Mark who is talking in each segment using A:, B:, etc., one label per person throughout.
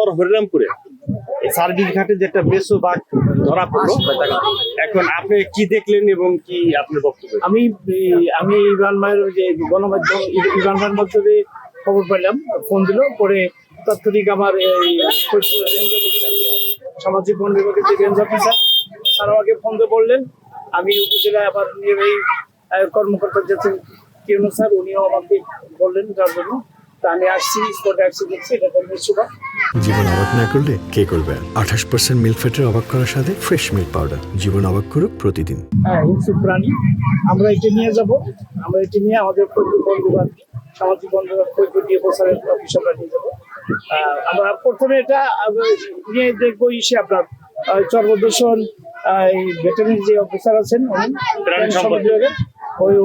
A: উত্তর হরিরামপুরে সার্ভিস ঘাটে যে একটা মেসো বাঘ ধরা পড়লো, এখন আপনি কি দেখলেন এবং কি আপনার বক্তব্য?
B: আমি ইভান ভাইয়ের যে গণমাধ্যম ইভান ভাইয়ের মাধ্যমে খবর পেলাম, ফোন দিল, পরে তাৎক্ষণিক আমার এই ফরিদপুর রেঞ্জ অফিসার, সামাজিক বন বিভাগের যে রেঞ্জ অফিসার তারাও আগে ফোন দিয়ে বললেন। আমি উপজেলায় আবার এই কর্মকর্তা যাচ্ছেন কিরণ স্যার, উনিও আমাকে বললেন যার জন্য। তা আমি আসছি, স্পটে আসছি, দেখছি এটা ধর্মের সুবাদ।
C: জীবন অবাক না করলে কে করবে? 28% মিল্ক ফ্যাটের অবাক করার সাথে ফ্রেশ মিল্ক পাউডার। জীবন অবাক করুক প্রতিদিন।
B: হ্যাঁ, হিংস্র প্রাণী আমরা এটা নিয়ে যাব, আমরা এটা নিয়ে আমাদের ফরিদপুর বন বিভাগ, সামাজিক বন বিভাগ, ফরিদপুর দিয়ে প্রচারের অফিস আমরা নিয়ে যাবো। আমরা প্রথমে এটা নিয়ে দেখবো আপনার চর্বদূষণ ভেটেরিনারি যে অফিসার আছেন উনি প্রাণী সম্পদ বিভাগের,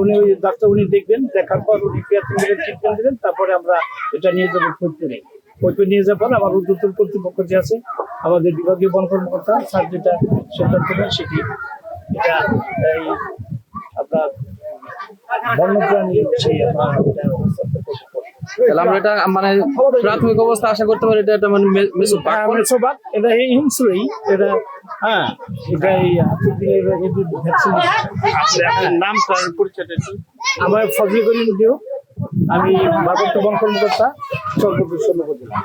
B: উনি ওই ডাক্তার উনি দেখবেন, দেখার পর উনি ট্রিটমেন্ট দেবেন। তারপরে আমরা এটা নিয়ে যাবো ফরিদপুরে। ফরিদপুর নিয়ে যাওয়ার পর আমার উদ্যোতন কর্তৃপক্ষ যে আছে, আমাদের বিভাগীয় বন কর্মকর্তা স্যার যেটা সিদ্ধান্ত নেন সেটি এটা এই আপনার বন্যপ্রাণী সেই
D: তাহলে আমরা এটা মানে প্রাথমিক অবস্থা আশা করতে পারি এটা মানে
B: মেসোবাগ, এটা হিংস্রই এটা। হ্যাঁ, এটা এই ভ্যাকসিন।
A: নাম পরিচয়টা একটু।
B: আমার ফজলে করিম দিও, আমি ভারপ্রাপ্ত বন কর্মকর্তা চরপতি 16 উপজেলা।